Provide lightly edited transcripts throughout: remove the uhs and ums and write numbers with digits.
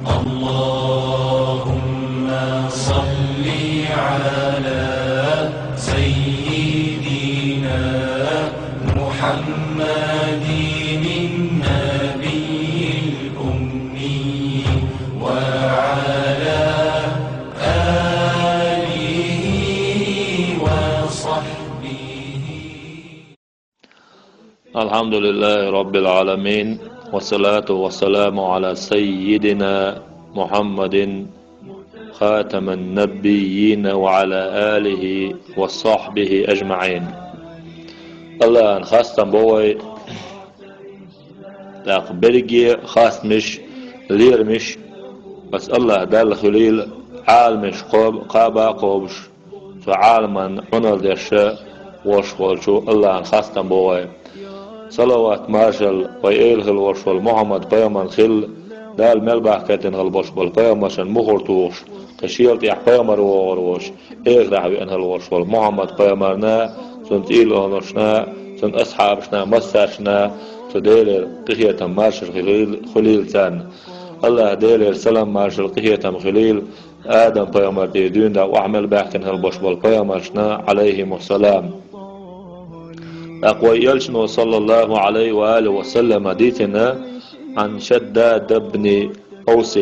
اللهم صل على سيدنا محمد النبي الأمي وعلى آله وصحبه. الحمد لله رب العالمين، والصلاة والسلام على سيدنا محمد خاتم النبيين وعلى آله وصحبه أجمعين. الله خاصة بوي تقبلجي خاص مش لير مش بس الله دال خليل عالمش قابا قوبش فعالما عنر دشا وشو الله خاصة بوي صلوات مارشل ويلخل وشول محمد بيامن خل دال ملبح كاتن غلبوش بالبيامشن مخورتوش قشيلت يح بيامر ووروش اغرح بأنها الوشول محمد بيامرنا سنت إيلونشنا سنت أصحابشنا مساشنا تدير قهية مارشل خليل تان الله دير سلام مارشل قهية خليل آدم بيامر ديدون دا وعمل باحكن هالبوش بالبيامشنا عليهم السلام. أقوى يلشنو صلى الله عليه وآله وسلم ديتنا عن شداد بن أوس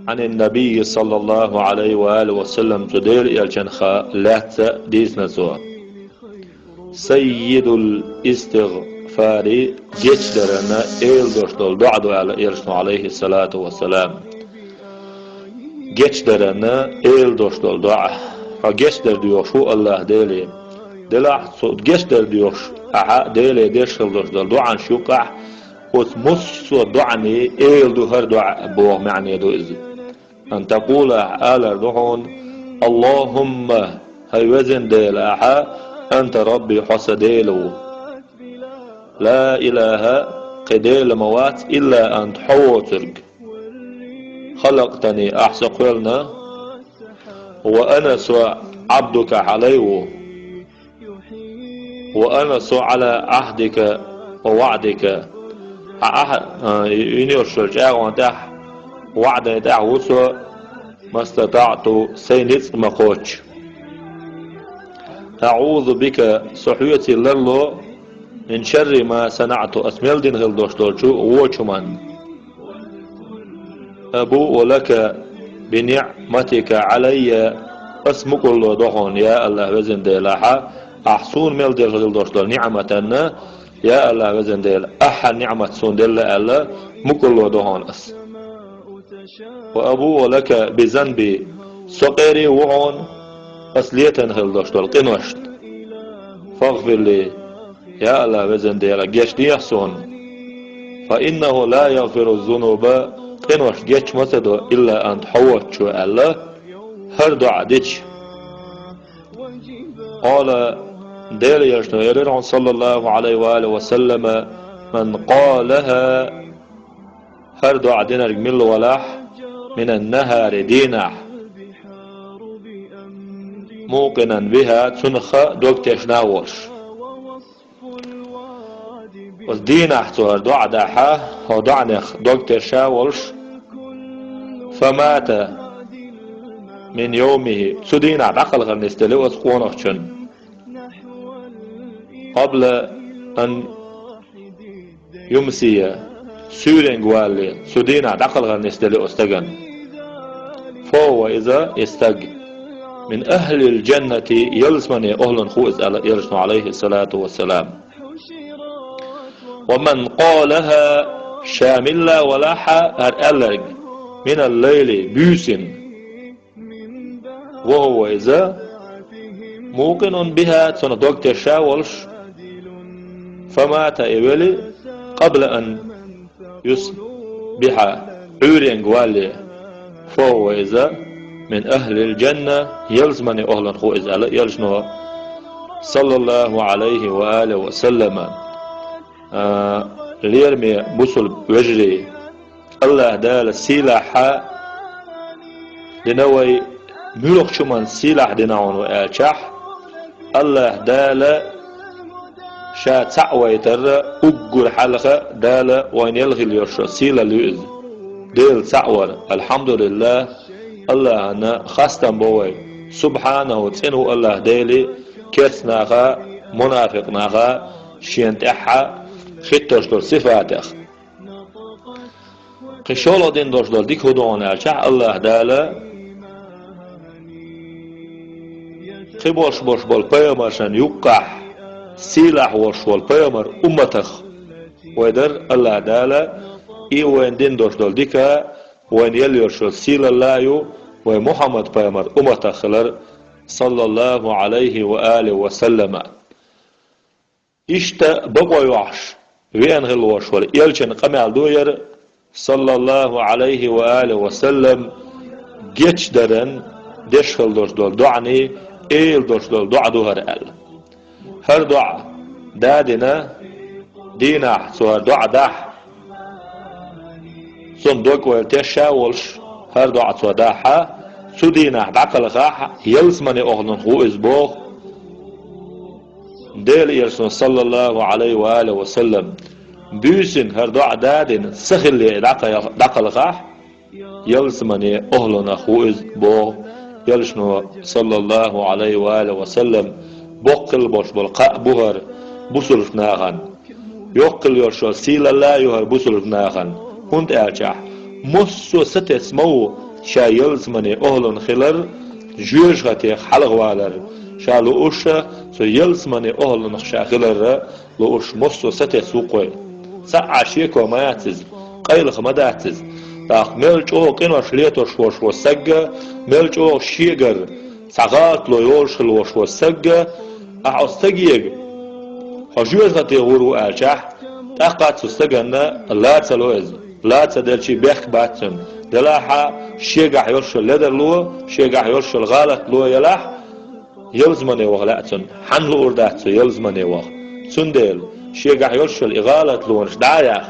عن النبي صلى الله عليه وآله وسلم تدير يلشنخا لات ديسنا سوا سيد الاستغفار جيشدرنا إلدوشتول دعدو يلشنو عليه الصلاة والسلام جيشدرنا إلدوشتول دعا فجيشدر ديوشو الله ديلي دلع صوت جشدر ديوش ديلي ديشل دوش دعان شوقع وثمس صوت دعني إيل دو هر دع بوه معني دو إز أن تقول آل دعون اللهم هاي وزن ديلا أنت ربي حسديلو لا إله قديل موات إلا أنت حوترك خلقتني أحسق لنا وأنا سوى عبدك عليه وأنا سو على عهدك ووعدك ينيرشل جاء وانتح وعد دعوسو ما استطعت سينت مقوش أعوذ بك صحيتي لله من شر ما صنعت أسميل دين غلدوش دولشو ووشمان أبو ولك بنعمتك علي اسمك الله دخون يا الله وزن ديلاحا أحسون ميل ديل غلدوشدول نعمتنا يا الله وزن ديل أحد نعمة سون ديل الله مكل دهون أس وأبو لك بذنبي سقيري وعون أصلية غلدوشدول قنوشت فاغفر لي يا الله وزن ديل جيش ديحسون فإنه لا يغفر الذنوب قنوش جيش مسدو إلا أن تحوت شو الله هردو عديش قال دير يشنو يرون صلى الله عليه وآله وسلم من قالها هردو عدنا رجمل ولاح من النهار دينح موقنا بها تنخ دوكتش ناورش والدينح تهردو عداحا ودعنخ دوكتش شاورش فمات من يومه سدينح عقل غنستلي وسقونخشن قبل أن يمسي سورين والي سدينا دقل غنستلي أستغن فهو إذا استغ من أهل الجنة يلسمني أهل خوز يرسل عليه الصلاة والسلام. ومن قالها شاملا ولاحا أرألق من الليل بيسن وهو إذا موقن بها تندوك تشاولش فمات إبلي قبل أن يصبح عورين قوالي فهو إذا من أهل الجنة يلزمني أهلا خو إذا يلجنو صلى الله عليه وآله وسلم ليرمي بسل وجري الله دال سلاح دنوي ملوك شمان سلاح دناون وآلشح الله دال شا تعوي تر أقر حلقة دال وين يلغي اليرش سيلا ليؤذ ديل سعور الحمد لله الله أنا خاستم بوي سبحانه وتسنه الله ديلي كرسناغا منافقناغا شينتحا خطش دول صفاتخ قشولو دين دوش دول ديك هدون أرجع الله دالا قبوش بوش بول بيامرشان يقح سيلاح وش بول بيامر أمتخ ويدر الله دالا إي وين دين دوش دول ديكا وين يليوش سيل الله ومحمد بيامر أمتخلر صلى الله عليه وآله وسلم إشتا بقوا يوحش وين غلوش ول يلشن قمع دوير صلى الله عليه وآله وسلم جيتش درن دشخل دوش دول دعني إيل دوش دول دع دوهر أل هر دع دادنا دينا سوهر دع دح سن دوك ويرتشا ولش هر دع سوه داحا سو دينا دعقل غاح يلسمني أغلن هو إزبوغ ديل يرسون صلى الله عليه وآله وسلم بيسن هر دع دادن سخل دعقل غاح يلسمني أغلن هو إزبوغ يلشنو صلى الله عليه وآله وسلم بقل بوش بالقاء بهر بسلف ناغن يقل يرشو سيل الله يهر بسلف ناغن هند أرجع مصو ستسمو شا يلزمني أهلن خلر جوش غتي حلق والر شا لؤوش سو يلزمني أهلن خشا خلر لؤوش مصو ستسوقوي ساعة شيكو ما يعتز قيل خمداتز تاخ ملجو قينو شليتو شوش وسجة ملجو شيغر ساغات لو يوش لوش وسجة أعو سجيغ خجوز غتي غورو أرجح تاقات سستجنا لا تلوز لا تدلشي بيخ باتن دلاحة شيغح يوش لدر لو شيغح يوش الغالط لو يلاح يلزمني وغلاتن حن لو أردات يلزمني وغ سندل شيغح يوش الإغالط لو نش دايخ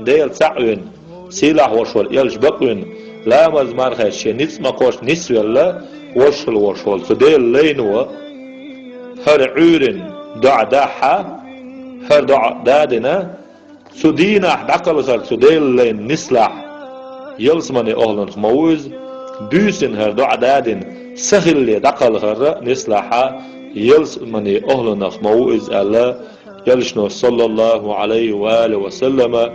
ديل سعوين سيلاح وشول يلش بقوين لا مزمان خيش شي نسمع قوش نسوي الله وشل وشول سديل لينو هر عورن دع داحة هر دع دادنا سدينا دقل غر سديل لين نسلح يلسمني أهلن خموز بيسن هر دع دادن سخل لي دقل غر نسلح يلسمني أهلن خموز الله يلشنو صلى الله عليه وآله وسلم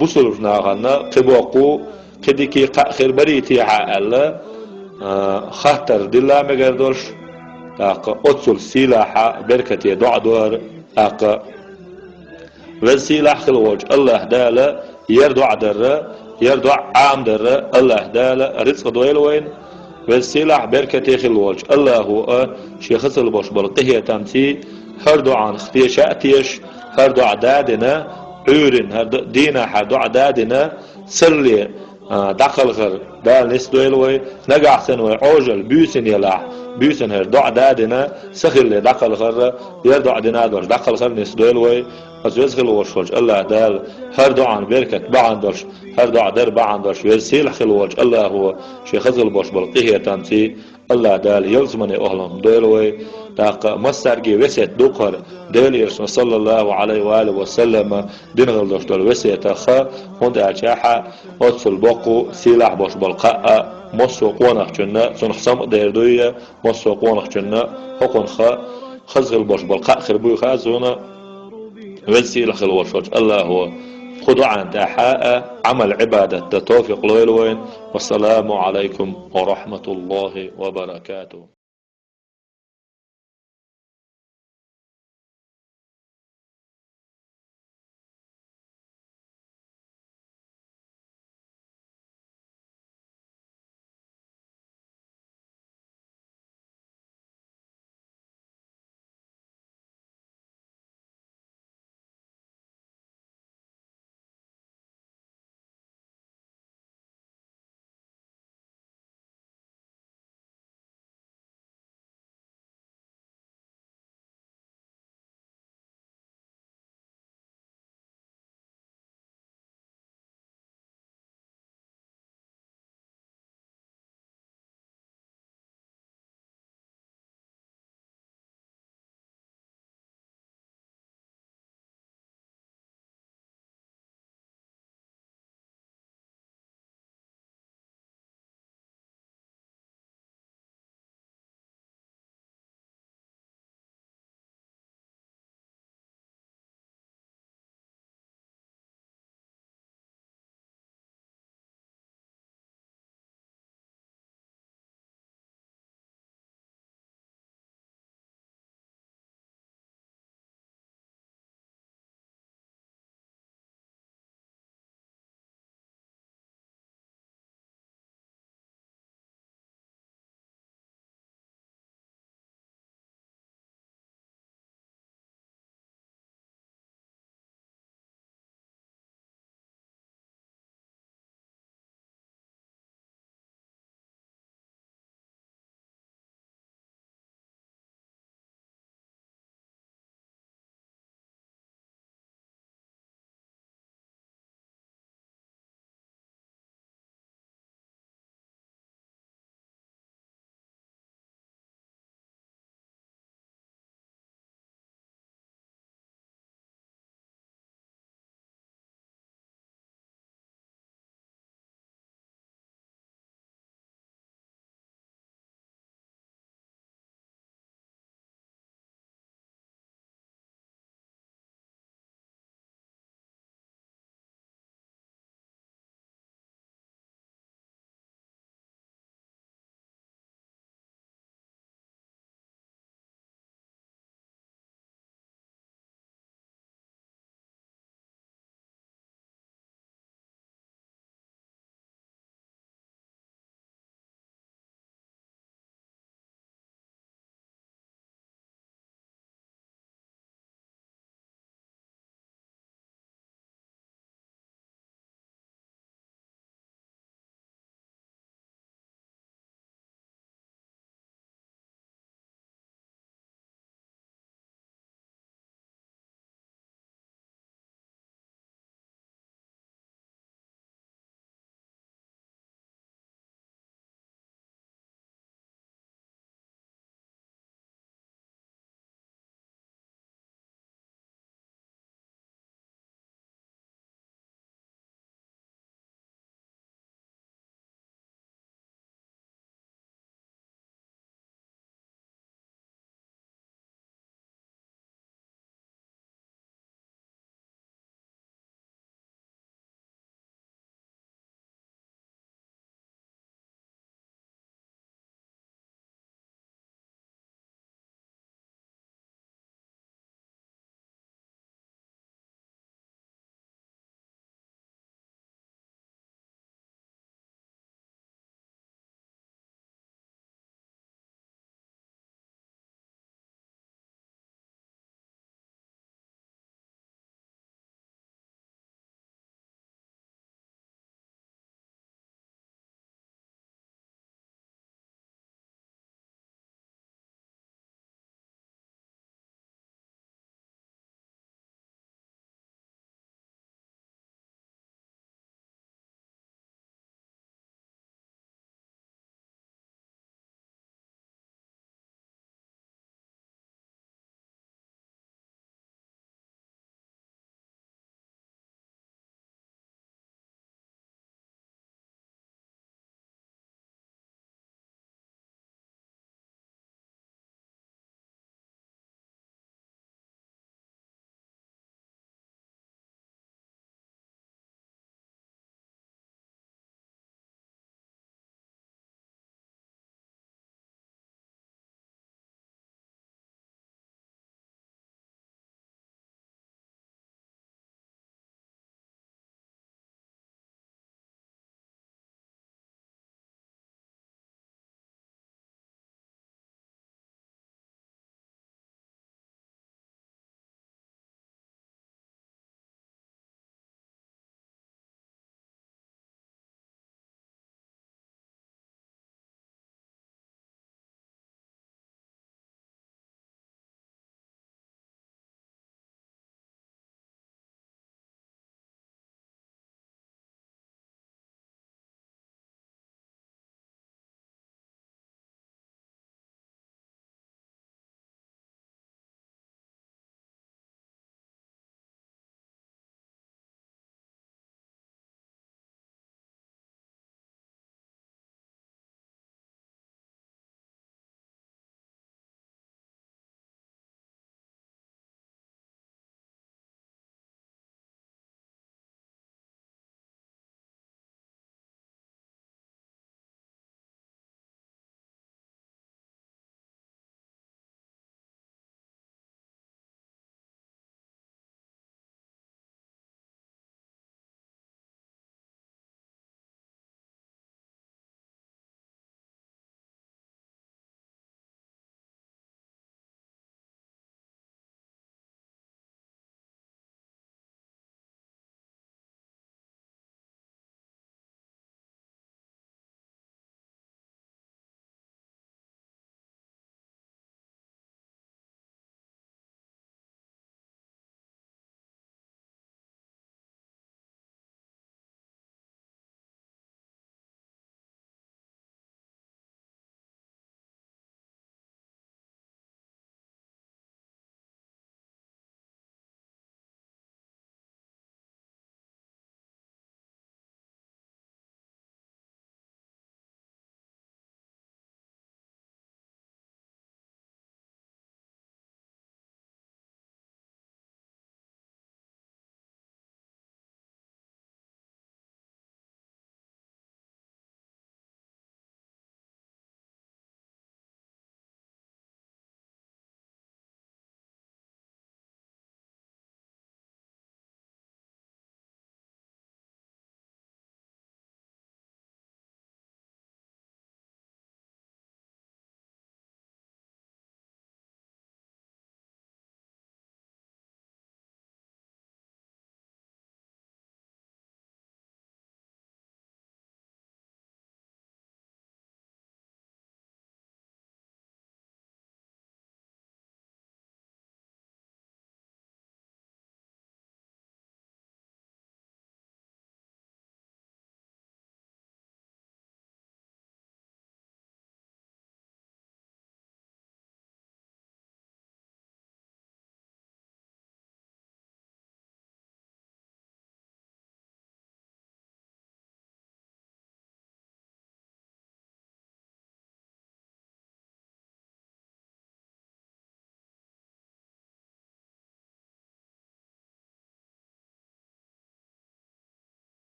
بصرف ناغنا قبوقو قديكي قاخر بريتي الله خاطر دلا مگردوش اق اتسل سلاحة بركتي دع دور اق والسلاح خلوج الله دالا يردع در يردع عام در الله دالا رزق دويل وين والسلاح بركتي خلوج الله هو شيخ البوش بلقيه تمتي هردو عن اختيشاتيش هردو عدادنا عورن هردو دينا هردو عدادنا سرلي دخل غر دال نس دويلوي نجع سنوي عوجل بيسن يلاح بيسن هر دع دادنا سخل دخل غر يردع دنا دور دخل غر نس دويلوي أزوجل وشوج الله دال هر دعان بركة بعندش هر دع در بعندش ويسيل خلوج الله هو شيخ خزل باش بلقيه تنتي الله دال يلزمني أهلهم دويلوي تاق مسترجي وسيت دقر دال يرسل صلى الله عليه وآله وسلم دينغل دوش دول وسيت خا هند أرجحة أتصل بقو سلاح باش بالقاء مصو قونخ جنة سنخصم ديردوية مصو قونخ جنة حقن خا خزغل باش بالقاء خربوي خازونا وسيل خلوشوج الله هو خضوع عن تحاء عمل عبادة توفيق لويلوين والسلام عليكم ورحمة الله وبركاته.